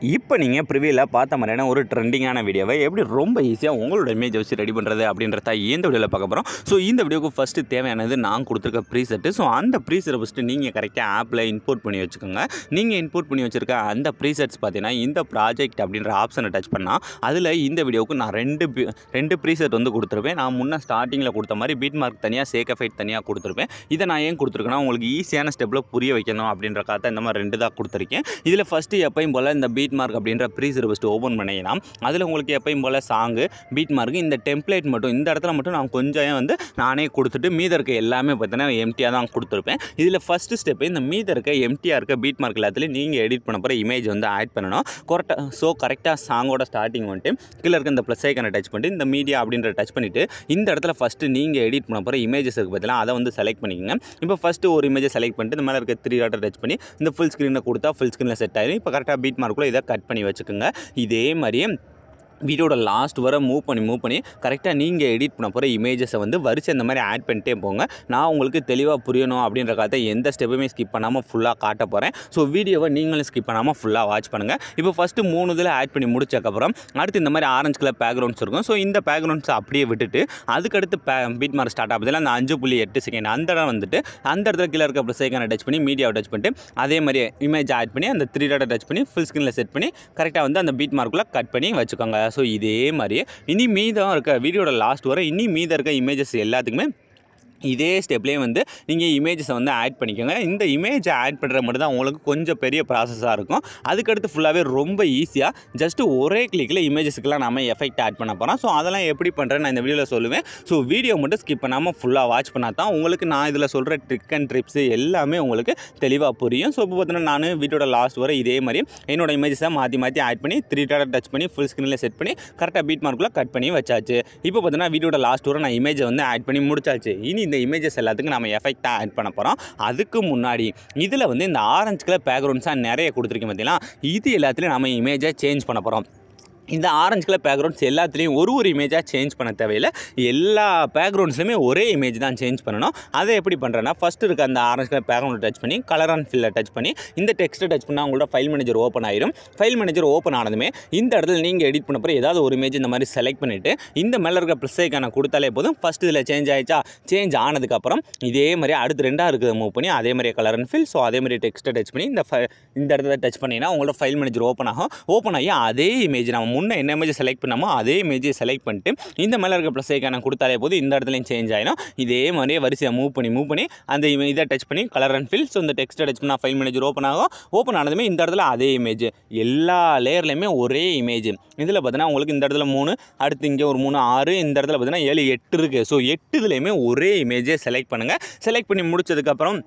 இப்போ நீங்கள் ப்ரிவியூவில் பார்த்த மாதிரியான ஒரு ட்ரெண்டிங்கான வீடியோவை எப்படி ரொம்ப ஈஸியாக உங்களோட இமேஜ் வச்சு ரெடி பண்ணுறது அப்படின்றத இந்த வீடியோவில் பார்க்க போகிறோம். ஸோ இந்த வீடியோக்கு ஃபஸ்ட்டு தேவையானது நான் கொடுத்துருக்க ப்ரீசெட்டு. ஸோ அந்த ப்ரீசெட்டை ஃபஸ்ட்டு நீங்கள் கரெக்டாக ஆப்பில் இம்போர்ட் பண்ணி வச்சுக்கோங்க. நீங்கள் இம்போர்ட் பண்ணி வச்சுருக்க அந்த ப்ரீசெட்ஸ் பார்த்தீங்கன்னா இந்த ப்ராஜெக்ட் அப்படின்ற ஆப்ஷனை டச் பண்ணால் அதில் இந்த வீடியோவுக்கு நான் ரெண்டு ப்ரீசெட் வந்து கொடுத்துருப்பேன். நான் முன்னே ஸ்டார்டிங்கில் கொடுத்த மாதிரி பீட் மார்க் தனியாக சேக் எஃபெக்ட் தனியாக கொடுத்துருப்பேன். இதை நான் ஏன் கொடுத்துருக்கேன்னா உங்களுக்கு ஈஸியான ஸ்டெப்பில் புரிய வைக்கணும் அப்படின்றக்காக இந்த மாதிரி ரெண்டு தான் கொடுத்துருக்கேன். இதில் ஃபஸ்ட்டு எப்பயும் போல் இந்த பீட் மார்க் அப்படின்ற ப்ரீசெட் ஃபஸ்ட்டு ஓப்பன் பண்ணிங்கன்னா அதில் உங்களுக்கு எப்பயும் போல் சாங்கு பீட் மார்க் இந்த டெம்ப்ளேட் மட்டும் இந்த இடத்துல மட்டும் நான் கொஞ்சம் வந்து நானே கொடுத்துட்டு மீத இருக்க எல்லாமே பார்த்தீங்கன்னா எம்டியாக தான் கொடுத்துருப்பேன். இதில் ஃபஸ்ட்டு ஸ்டெப்பு இந்த மீத இருக்க எம்டியாக இருக்க பீட் மார்க் எல்லாத்துலேயும் நீங்கள் எடிட் பண்ண போகிற இமேஜ் வந்து ஆட் பண்ணணும். கரெக்டாக சாங்கோட ஸ்டார்டிங் வந்துட்டு கீழே இருக்க இந்த ப்ளஸ் ஐக்கனை டச் பண்ணிட்டு இந்த மீடியா அப்படின்ற டச் பண்ணிவிட்டு இந்த இடத்துல ஃபஸ்ட்டு நீங்கள் எடிட் பண்ண போகிற இமேஜஸ் இருக்குது பார்த்தீங்கன்னா அதை வந்து செலக்ட் பண்ணிக்கோங்க. இப்போ ஃபஸ்ட்டு ஒரு இமேஜை செலக்ட் பண்ணிட்டு இந்த மேலே இருக்க 3 டாட்டை டச் பண்ணி இந்த ஃபுல் ஸ்க்ரீனை கொடுத்தா ஃபுல் ஸ்க்ரீனில் செட் ஆகிடும். இப்போ கரெக்டாக பீட் மார்க்குள்ளே இதை கட் பண்ணி வச்சுக்கோங்க. இதே மாதிரியே வீடியோட லாஸ்ட் வர மூவ் பண்ணி கரெக்டாக நீங்கள் எடிட் பண்ண போகிற இமேஜஸை வந்து வரிசை இந்த மாதிரி ஆட் பண்ணிட்டே போங்க. நான் உங்களுக்கு தெளிவாக புரியணும் அப்படின்ற காலத்தை எந்த ஸ்டெப்புமே ஸ்கிப் பண்ணாமல் ஃபுல்லாக காட்ட போகிறேன். ஸோ வீடியோவை நீங்களும் ஸ்கிப் பண்ணாமல் ஃபுல்லாக வாட்ச் பண்ணுங்கள். இப்போ ஃபஸ்ட்டு 3 இதில் ஆட் பண்ணி முடிச்சக்கப்புறம் அடுத்து இந்த மாதிரி ஆரஞ்சு கலர் பேக்ரவுண்ட்ஸ் இருக்கும். ஸோ இந்த பேக்ரவுண்ட்ஸை அப்படியே விட்டுட்டு அதுக்கடுத்து பீட் மார்க் ஸ்டார்ட் ஆகுதில் அந்த 5.8 செகண்ட் அந்த இடம் வந்துட்டு அந்த இடத்துல கீழே இருக்க ப்ளஸ் ஐக்கானை டச் பண்ணி மீடியாவை டச் பண்ணிட்டு அதே மாதிரி இமேஜ் ஆட் பண்ணி அந்த 3 டாட்டை டச் பண்ணி ஃபுல் ஸ்க்ரீனில் செட் பண்ணி கரெக்டாக வந்து அந்த பீட் மார்க்குள்ளே கட் பண்ணி வச்சுக்கோங்க. ஸோ இதே மாதிரியே இனி மீதம் இருக்க வீடியோட லாஸ்ட் வர மீதம் இருக்க இமேஜஸ் எல்லாத்துக்குமே இதே ஸ்டெப்லேயே வந்து நீங்கள் இமேஜஸை வந்து ஆட் பண்ணிக்கோங்க. இந்த இமேஜை ஆட் பண்ணுறது மட்டும் தான் உங்களுக்கு கொஞ்சம் பெரிய ப்ராசஸாக இருக்கும். அதுக்கடுத்து ஃபுல்லாகவே ரொம்ப ஈஸியாக ஜஸ்ட்டு ஒரே கிளிக்கில் இமேஜஸ்க்கெலாம் நம்ம எஃபெக்ட் ஆட் பண்ண போகிறோம். ஸோ அதெல்லாம் எப்படி பண்ணுறேன்னு நான் இந்த வீடியோவில் சொல்லுவேன். ஸோ வீடியோ மட்டும் ஸ்கிப் பண்ணாமல் ஃபுல்லாக வாட்ச் பண்ணால் தான் உங்களுக்கு நான் இதில் சொல்கிற ட்ரிக் அண்ட் ட்ரிப்ஸு எல்லாமே உங்களுக்கு தெளிவாக புரியும். ஸோ இப்போ பார்த்தீங்கன்னா நான் வீடியோட லாஸ்ட் வர இதே மாதிரி என்னோட இமேஜஸை மாற்றி ஆட் பண்ணி 3 டாட்டை டச் பண்ணி ஃபுல் ஸ்க்ரீனில் செட் பண்ணி கரெக்டாக பீட் மார்க்குள்ளே கட் பண்ணி வச்சாச்சு. இப்போ பார்த்தீங்கன்னா வீடியோட லாஸ்ட் வர நான் இமேஜை வந்து ஆட் பண்ணி முடிச்சாச்சு. இனி இந்த இமேஜஸ் எல்லாத்துக்கும் நம்ம எஃபெக்டாக ஆட் பண்ண போகிறோம். அதுக்கு முன்னாடி இதில் வந்து இந்த ஆரஞ்சு கலர் பேக்ரவுண்ட்ஸாக நிறைய கொடுத்துருக்கேன் பார்த்தீங்கன்னா இது எல்லாத்துலேயும் நம்ம இமேஜை சேஞ்ச் பண்ண போகிறோம். இந்த ஆரஞ்சு கலர் பேக்ரவுண்ட்ஸ் எல்லாத்துலேயும் ஒரு இமேஜாக சேஞ்ச் பண்ண தேவையில்லை. எல்லா பேக்ரவுண்ட்ஸ்லையுமே ஒரே இமேஜ் தான் சேஞ்ச் பண்ணணும். அதை எப்படி பண்ணுறேன்னா ஃபஸ்ட்டு இருக்க அந்த ஆரஞ்சு கலர் பேக்ரவுண்ட் டச் பண்ணி கலர் அண்ட் ஃபில்லை டச் பண்ணி இந்த டெக்ஸ்ட்டை டச் பண்ணால் உங்களோட ஃபைல் மேனேஜர் ஓப்பன் ஆயிரும். ஃபைல் மேனேஜர் ஓப்பன் ஆனதுமே இந்த இடத்துல நீங்கள் எடிட் பண்ண போகிற ஏதாவது ஒரு இமேஜ் இந்த மாதிரி செலக்ட் பண்ணிவிட்டு இந்த மேலே இருக்க ப்ளஸ் ஐக்கானை கொடுத்தாலே போதும். ஃபஸ்ட்டு இதில் சேஞ்ச் ஆகிடுச்சா, சேஞ்ச் ஆனதுக்கப்புறம் இதே மாதிரி அடுத்து ரெண்டாக இருக்கிறத மூவ் பண்ணி அதே மாதிரி கலர் அண்ட் ஃபில் அதே மாதிரி டெக்ஸ்ட்டை டச் பண்ணி இந்த இடத்துல டச் பண்ணிங்கன்னா உங்களோட ஃபைல் மேனேஜர் ஓப்பன் ஆகும். ஓப்பன் ஆகி அதே இமேஜ் நம்ம முன்னே என்ன இமேஜ் செலக்ட் பண்ணாமோ அதே இமேஜை செலக்ட் பண்ணிட்டு இந்த மேலே இருக்க ப்ளஸ் ஐக்கானை கொடுத்தாலே போது இந்த இடத்துலையும் சேஞ்ச் ஆகிடும். இதே மாதிரியே வரிசையாக மூவ் பண்ணி அந்த இதை டச் பண்ணி கலர் அண்ட் ஃபில் இந்த டெக்ஸ்ட்டை டச் பண்ணால் ஃபைல் மேனேஜர் ஓப்பன் ஆகும். ஓப்பன் ஆனதுமே இந்த இடத்துல அதே இமேஜ் எல்லா லேயர்லையுமே ஒரே இமேஜ். இதில் பார்த்தீங்கன்னா உங்களுக்கு இந்த இடத்துல 3 அடுத்து இங்கே ஒரு 3 6 இந்த இடத்துல பார்த்தீங்கன்னா 7 8 இருக்குது. ஸோ 8 இதுலேயுமே ஒரே இமேஜை செலக்ட் பண்ணுங்கள். செலக்ட் பண்ணி முடிச்சதுக்கப்புறம்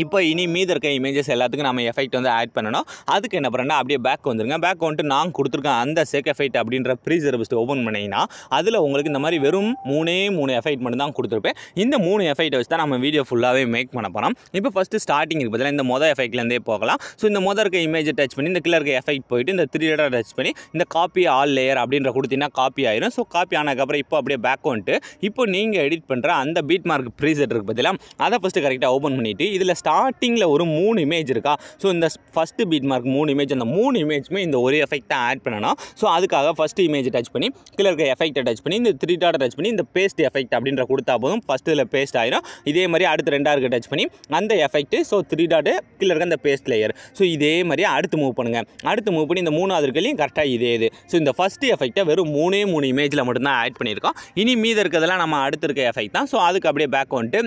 இப்போ இனி மீத இருக்க இமேஜஸ் எல்லாத்துக்கும் நம்ம எஃபெக்ட் வந்து ஆட் பண்ணணும். அதுக்கு என்ன பண்ணுறேன்னா அப்படியே பேக் வந்துருங்க. பேக் வந்துட்டு நான் கொடுத்துருக்கேன் அந்த சேக் எஃபெக்ட் அப்படின்ற ப்ரீசெட் ஃபஸ்ட்டு ஓப்பன் பண்ணிங்கன்னா அதில் உங்களுக்கு இந்த மாதிரி வெறும் 3 எஃபெக்ட் மட்டும் தான் கொடுத்துருப்பேன். இந்த 3 எஃபெக்ட்டை வச்சு தான் நம்ம வீடியோ ஃபுல்லாகவே மேக் பண்ண போகிறோம். இப்போ ஃபஸ்ட்டு ஸ்டார்டிங் இருக்குது பார்த்தீங்கன்னா இந்த மொதல் எஃபெக்ட்லேருந்தே போகலாம். ஸோ இந்த மொதல் இருக்க இமேஜை டச் பண்ணி இந்த கீழே இருக்க எஃபெக்ட் போயிட்டு இந்த 3 டாட்டை டச் பண்ணி இந்த காப்பி ஆல் லேயர் அப்படின்ற கொடுத்தீங்கன்னா காப்பி ஆயிரும். ஸோ காப்பி ஆனதுக்கப்புறம் இப்போ அப்படியே பேக் வந்துட்டு இப்போ நீங்கள் எடிட் பண்ணுற அந்த பீட் மார்க் ப்ரீசெட் இருக்குது பார்த்தீங்கன்னா அதை ஃபஸ்ட்டு கரெக்டாக ஓப்பன் பண்ணிவிட்டு இதில் ஸ்டார்டிங்கில் ஒரு 3 இமேஜ் இருக்கா. ஸோ இந்த ஃபஸ்ட்டு பீட் மார்க் 3 இமேஜ் அந்த 3 இமேஜுமே இந்த ஒரு எஃபெக்டாக ஆட் பண்ணணும். ஸோ அதுக்காக ஃபஸ்ட்டு இமேஜ் டச் பண்ணி கீழே இருக்க எஃபெக்ட்டை டச் பண்ணி இந்த 3 டாட்டை டச் பண்ணி இந்த பேஸ்ட் எஃபெக்ட் அப்படின்ற கொடுத்தா போதும். ஃபஸ்ட்டு இதில் பேஸ்ட் ஆயிரும். இதே மாதிரி அடுத்து ரெண்டாக இருக்க டச் பண்ணி அந்த எஃபெக்ட் 3 டாட்டு கீழே இருக்க அந்த பேஸ்ட் லேயர். ஸோ இதே மாதிரி அடுத்து மூவ் பண்ணுங்கள். அடுத்து மூவ் பண்ணி இந்த 3வது இருக்கலையும் கரெக்டாக இதே இது. ஸோ இந்த ஃபஸ்ட்டு எஃபெக்ட்டை வெறும் 3 இமேஜில் மட்டும்தான் ஆட் பண்ணியிருக்கோம். இனி மீத இருக்கிறதெல்லாம் நம்ம அடுத்து இருக்க எஃபெக்ட் தான். ஸோ அதுக்கு அப்படியே பேக் வந்துட்டு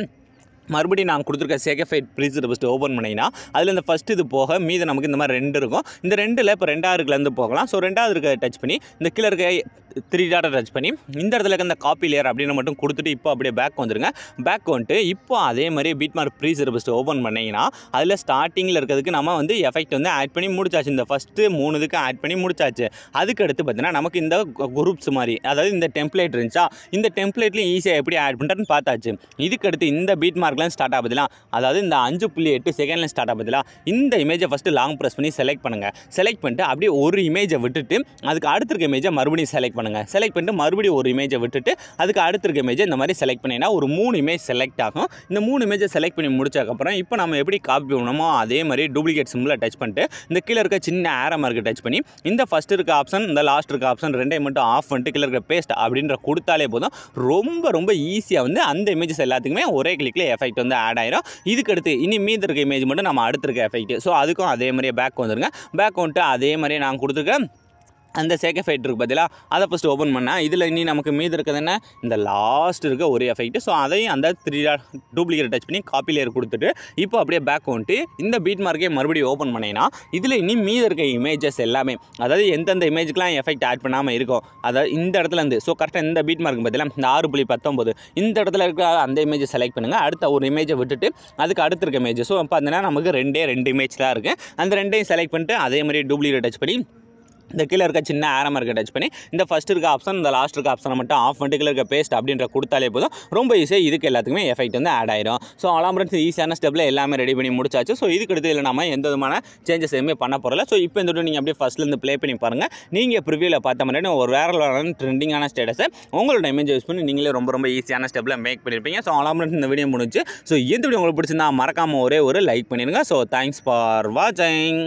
மறுபடியும் நான் கொடுத்துருக்க சேக் எஃபெக்ட் ப்ரீசெட் ஃபஸ்ட்டு ஓப்பன் பண்ணிங்கன்னா அதில் இந்த ஃபஸ்ட்டு இது போக மீத நமக்கு இந்த மாதிரி 2 இருக்கும். இந்த 2ல் இப்போ 2வது இருக்குலேருந்து போகலாம். ஸோ 2வது இருக்க டச் பண்ணி இந்த கீழே இருக்க 3 டாட்டை டச் பண்ணி இந்த இடத்துல இருக்க இந்த காப்பி லேயர் அப்படின்னு மட்டும் கொடுத்துட்டு இப்போ அப்படியே பேக் வந்துருங்க. பேக் வந்துட்டு இப்போ அதே மாதிரி beat mark preset first open பண்ணிங்கன்னா அதில் ஸ்டார்டிங்கில் இருக்கிறதுக்கு நம்ம வந்து எஃபெக்ட் வந்து ஆட் பண்ணி முடிச்சாச்சு. இந்த ஃபஸ்ட்டு 3 இதுக்கு ஆட் பண்ணி முடிச்சாச்சு. அதுக்கு அடுத்து பார்த்தீங்கன்னா நமக்கு இந்த குரூப்ஸ் மாதிரி அதாவது இந்த டெம்ப்ளேட் இருந்துச்சா இந்த டெம்ப்ளேட்லையும் ஈஸியாக எப்படி ஆட் பண்ணுறதுன்னு பார்த்தாச்சு. இதுக்கு அடுத்து இந்த பீட் மார்க் ஸ்டார்ட் ஆகுதுலாம் அதாவது இந்த 5.8 செகண்ட்ல ஸ்டார்ட் ஆகுதுல இந்த இமேஜை ஃபஸ்ட்டு லாங் ப்ரெஸ் பண்ணி செலக்ட் பண்ணுங்கள். செலக்ட் பண்ணிட்டு அப்படியே ஒரு இமேஜை விட்டுட்டு அதுக்கு அடுத்த இருக்க இமேஜை மறுபடியும் செலக்ட் பண்ணுங்கள். பண்ணுங்கள். செலக்ட் பண்ணிட்டு மறுபடியும் ஒரு இமேஜை விட்டுட்டு அதுக்கு அடுத்த இருக்க இமேஜை இந்த மாதிரி செலக்ட் பண்ணிங்கன்னா ஒரு 3 இமேஜ் செலக்ட் ஆகும். இந்த 3 இமேஜை செலக்ட் பண்ணி முடிச்சதுக்கப்புறம் இப்போ நம்ம எப்படி காப்பி பண்ணணுமோ அதே மாதிரி டூப்ளிகேட் சிம்பிளை டச் பண்ணிட்டு இந்த கீழே இருக்க சின்ன ஆரோ மார்க்கை டச் பண்ணி இந்த ஃபஸ்ட் இருக்க ஆப்ஷன் இந்த லாஸ்ட் இருக்க ஆப்ஷன் ரெண்டையும் மட்டும் ஆஃப் பண்ணிட்டு கீழே இருக்க பேஸ்ட் அப்படின்ற கொடுத்தாலே போதும். ரொம்ப ஈஸியாக வந்து அந்த இமேஜஸ் எல்லாத்துக்குமே ஒரே கிளிக்கில் எஃபெக்ட் வந்து ஆட் ஆயிரும். இதுக்கு அடுத்து இனி மீதி இருக்க இமேஜ் மட்டும் நம்ம அடுத்து இருக்க எஃபெக்ட். ஸோ அதுக்கும் அதே மாதிரியே பேக் வந்துருங்க. பேக் வந்துட்டு அதே மாதிரியே நான் கொடுத்துருக்கேன் அந்த சேக் எஃபெக்ட் இருக்குது பார்த்தீங்களா, அதை ஃபஸ்ட்டு ஓப்பன் பண்ணால் இதில் இனி நமக்கு மீது இருக்கிறது என்ன இந்த லாஸ்ட் இருக்க ஒரு எஃபெக்ட். ஸோ அதையும் அந்த 3 டூப்ளிகேட் டச் பண்ணி காப்பி லேயர் கொடுத்துட்டு இப்போ அப்படியே பேக் வந்துட்டு இந்த பீட் மார்க்கே மறுபடியும் ஓப்பன் பண்ணிங்கன்னா இதில் இனி மீது இருக்க இமேஜஸ் எல்லாமே, அதாவது எந்தெந்த இமேஜுக்கெலாம் எஃபெக்ட் ஆட் பண்ணாமல் இருக்கும், அதாவது இந்த இடத்துல இருந்து ஸோ கரெக்டாக இந்த பீட் மார்க் பார்த்தீங்களா இந்த 6.19 இந்த இடத்துல இருக்க அந்த இமேஜை செலக்ட் பண்ணுங்கள். அடுத்த ஒரு இமேஜை விட்டுட்டு அதுக்கு அடுத்து இருக்க இமேஜ். ஸோ பார்த்தீங்கன்னா நமக்கு 2 இமேஜ் தான் இருக்குது. அந்த 2ஐயும் செலக்ட் பண்ணிட்டு அதே மாதிரி டூப்ளிகேட் டச் பண்ணி இந்த கீழே இருக்க சின்ன ஆரோ மார்க்கை டச் பண்ணி இந்த ஃபஸ்ட் இருக்க ஆப்ஷன் இந்த லாஸ்ட் இருக்க ஆப்ஷனை மட்டும் ஆஃப் பண்ணிட்டு கீழே இருக்க பேஸ்ட் அப்படின்ற கொடுத்தாலே போதும். ரொம்ப ஈஸியாக இதுக்கு எல்லாத்துக்குமே எஃபெக்ட் வந்து ஆட் ஆயிடும். ஸோ அவ்வளோ ஈஸியான ஸ்டெப்பில் எல்லாமே ரெடி பண்ணி முடிச்சாச்சு. ஸோ இதுக்கு அடுத்து இல்லை நம்ம எந்த விதமான சேஞ்சஸ் எதுவுமே பண்ண போகிறல. ஸோ இப்போ இந்த நீங்கள் அப்படியே ஃபஸ்ட்லேருந்து ப்ளே பண்ணி பாருங்கள். நீங்கள் ப்ரிவியூவில் பார்த்த மாதிரி ஒரு வேறு ட்ரெண்டிங்கான ஸ்டேட்டஸை உங்களோட இமேஜ் யூஸ் பண்ணி நீங்களே ரொம்ப ஈஸியான ஸ்டெப்பில் மேக் பண்ணியிருப்பீங்க. ஸோ அவ்வளோ இந்த வீடியோ முடிஞ்சு. ஸோ இந்த வீடியோ உங்களுக்கு பிடிச்சிருந்தா மறக்காமல் ஒரே ஒரு லைக் பண்ணிடுங்க. ஸோ தேங்க்ஸ் ஃபார் வாட்சிங்.